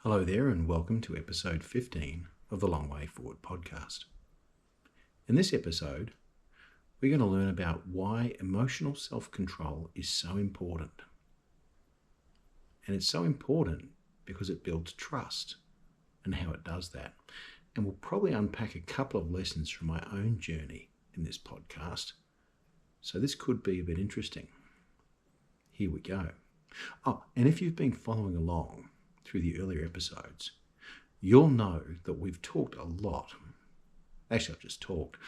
Hello there and welcome to episode 15 of the Long Way Forward podcast. In this episode, we're going to learn about why emotional self-control is so important. And it's so important because it builds trust and how it does that. And we'll probably unpack a couple of lessons from my own journey in this podcast. So this could be a bit interesting. Here we go. Oh, and if you've been following along through the earlier episodes, you'll know that we've talked a lot. Actually, I've just talked,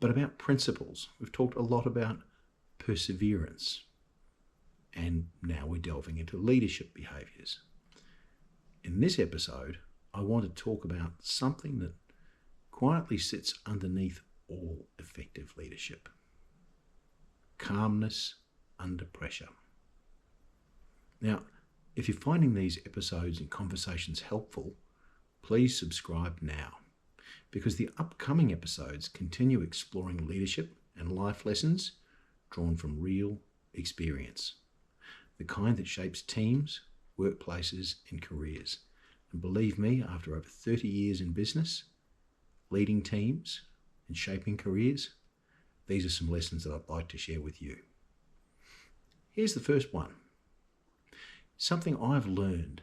but about principles. We've talked a lot about perseverance, and now we're delving into leadership behaviours. In this episode, I want to talk about something that quietly sits underneath all effective leadership: calmness under pressure. Now, if you're finding these episodes and conversations helpful, please subscribe now, because the upcoming episodes continue exploring leadership and life lessons drawn from real experience, the kind that shapes teams, workplaces, and careers. And believe me, after over 30 years in business, leading teams and shaping careers, these are some lessons that I'd like to share with you. Here's the first one. Something I've learned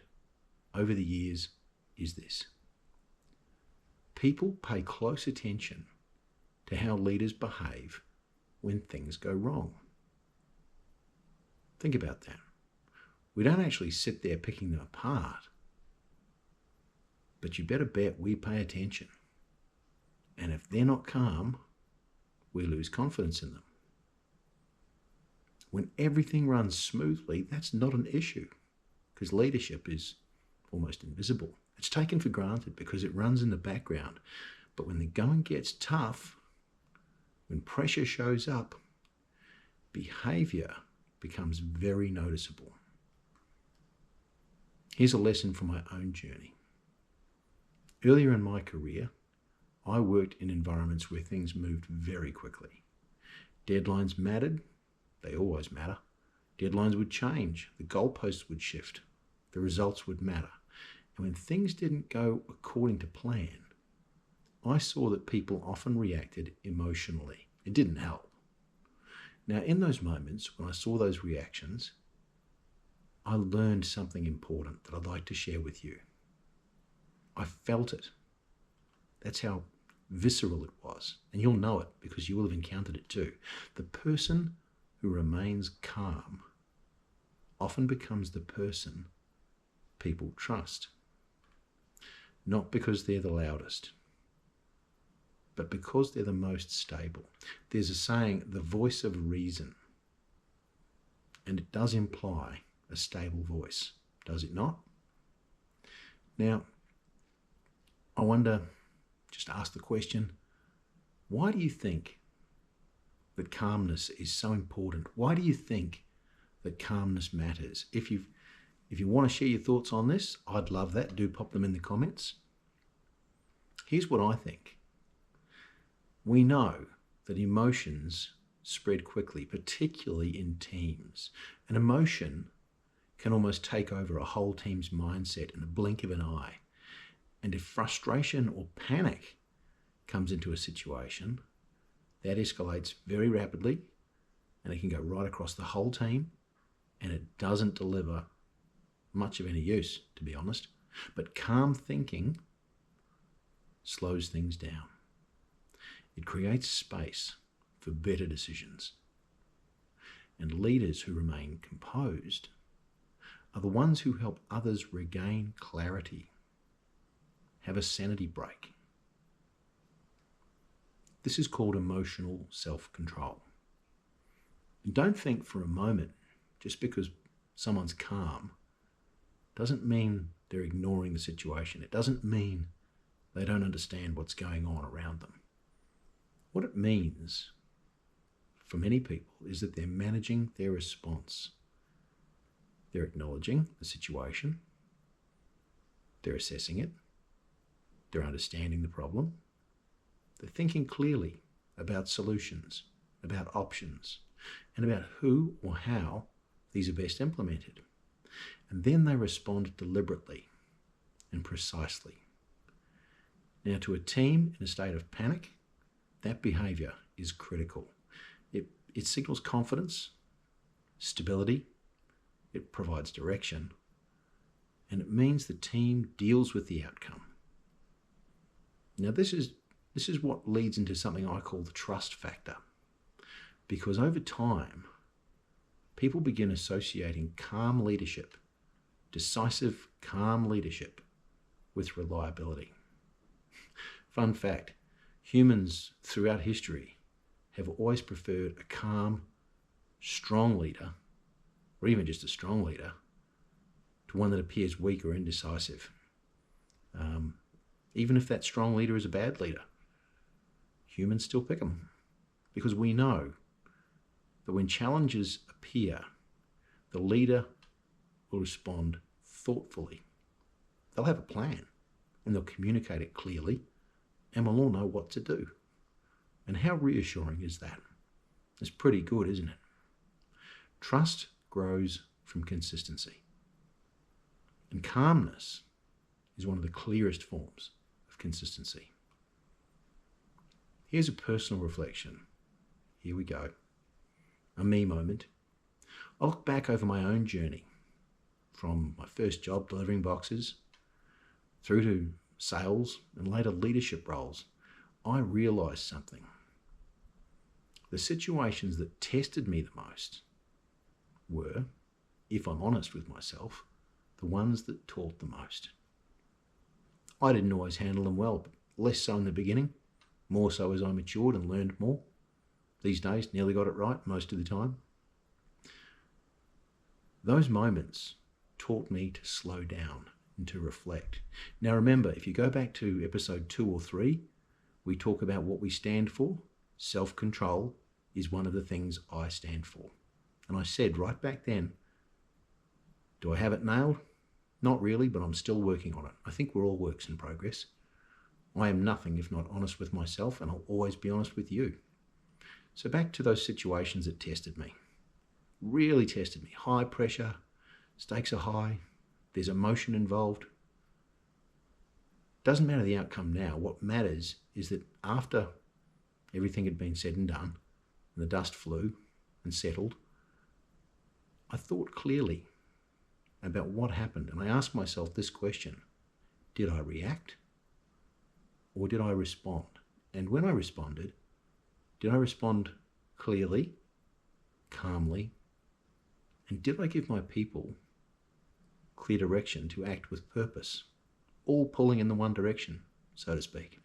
over the years is this: people pay close attention to how leaders behave when things go wrong. Think about that. We don't actually sit there picking them apart, but you better bet we pay attention. And if they're not calm, we lose confidence in them. When everything runs smoothly, that's not an issue, because leadership is almost invisible. It's taken for granted because it runs in the background. But when the going gets tough, when pressure shows up, behaviour becomes very noticeable. Here's a lesson from my own journey. Earlier in my career, I worked in environments where things moved very quickly. Deadlines mattered. They always matter. Deadlines would change. The goalposts would shift. The results would matter. And when things didn't go according to plan, I saw that people often reacted emotionally. It didn't help. Now, in those moments, when I saw those reactions, I learned something important that I'd like to share with you. I felt it. That's how visceral it was. And you'll know it because you will have encountered it too. The person who remains calm often becomes the person people trust. Not because they're the loudest, but because they're the most stable. There's a saying, the voice of reason, and it does imply a stable voice, does it not? Now, I wonder, just ask the question, why do you think that calmness is so important? Why do you think that calmness matters? If you want to share your thoughts on this, I'd love that. Do pop them in the comments. Here's what I think. We know that emotions spread quickly, particularly in teams. An emotion can almost take over a whole team's mindset in the blink of an eye. And if frustration or panic comes into a situation, that escalates very rapidly, and it can go right across the whole team, and it doesn't deliver much of any use, to be honest. But calm thinking slows things down. It creates space for better decisions. And leaders who remain composed are the ones who help others regain clarity, have a sanity break. This is called emotional self-control. And don't think for a moment, just because someone's calm, doesn't mean they're ignoring the situation. It doesn't mean they don't understand what's going on around them. What it means for many people is that they're managing their response. They're acknowledging the situation. They're assessing it. They're understanding the problem. They're thinking clearly about solutions, about options, and about who or how these are best implemented. And then they respond deliberately and precisely. Now, to a team in a state of panic, that behaviour is critical. It signals confidence, stability, it provides direction, and it means the team deals with the outcome. Now, this is what leads into something I call the trust factor, because over time, people begin associating calm leadership, decisive, calm leadership, with reliability. Fun fact, humans throughout history have always preferred a calm, strong leader, or even just a strong leader, to one that appears weak or indecisive. Even if that strong leader is a bad leader, humans still pick them, because we know that when challenges appear, the leader will respond thoughtfully. They'll have a plan, and they'll communicate it clearly, and we'll all know what to do. And how reassuring is that? It's pretty good, isn't it? Trust grows from consistency. And calmness is one of the clearest forms of consistency. Here's a personal reflection. Here we go. A me moment. I look back over my own journey from my first job delivering boxes through to sales and later leadership roles. I realised something. The situations that tested me the most were, if I'm honest with myself, the ones that taught the most. I didn't always handle them well, but less so in the beginning, more so as I matured and learned more. These days, nearly got it right most of the time. Those moments taught me to slow down and to reflect. Now remember, if you go back to episode 2 or 3, we talk about what we stand for. Self-control is one of the things I stand for. And I said right back then, do I have it nailed? Not really, but I'm still working on it. I think we're all works in progress. I am nothing if not honest with myself, and I'll always be honest with you. So back to those situations that tested me. Really tested me. High pressure, stakes are high, there's emotion involved. Doesn't matter the outcome now. What matters is that after everything had been said and done, and the dust flew and settled, I thought clearly about what happened, and I asked myself this question: did I react or did I respond? And when I responded, did I respond clearly, calmly, and did I give my people clear direction to act with purpose, all pulling in the one direction, so to speak?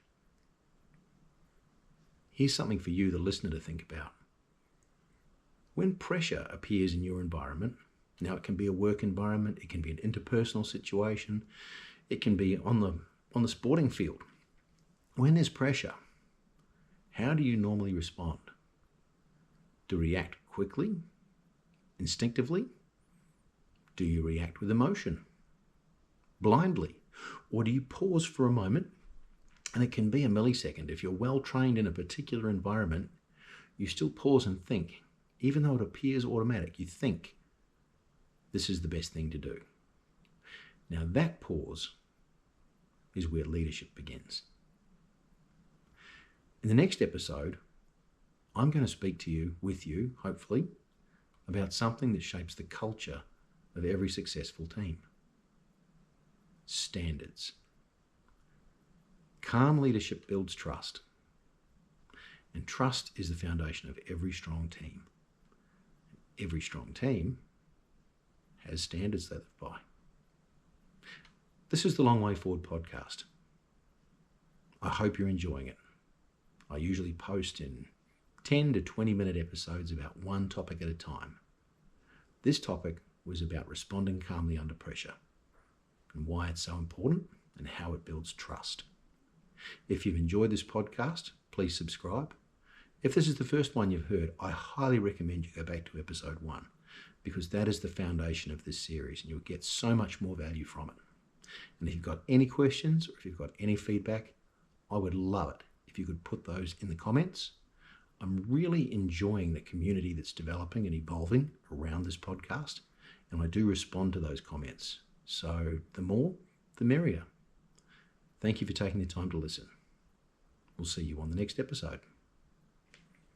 Here's something for you, the listener, to think about. When pressure appears in your environment, now it can be a work environment, it can be an interpersonal situation, it can be on the sporting field. When there's pressure, how do you normally respond? Do you react quickly, instinctively? Do you react with emotion, blindly? Or do you pause for a moment? And it can be a millisecond. If you're well trained in a particular environment, you still pause and think. Even though it appears automatic, you think this is the best thing to do. Now that pause is where leadership begins. In the next episode, I'm going to speak to you, with you, hopefully, about something that shapes the culture of every successful team. Standards. Calm leadership builds trust. And trust is the foundation of every strong team. Every strong team has standards they live by. This is the Long Way Forward podcast. I hope you're enjoying it. I usually post in 10 to 20 minute episodes about one topic at a time. This topic was about responding calmly under pressure and why it's so important and how it builds trust. If you've enjoyed this podcast, please subscribe. If this is the first one you've heard, I highly recommend you go back to episode 1, because that is the foundation of this series and you'll get so much more value from it. And if you've got any questions or if you've got any feedback, I would love it if you could put those in the comments. I'm really enjoying the community that's developing and evolving around this podcast, and I do respond to those comments. So the more, the merrier. Thank you for taking the time to listen. We'll see you on the next episode.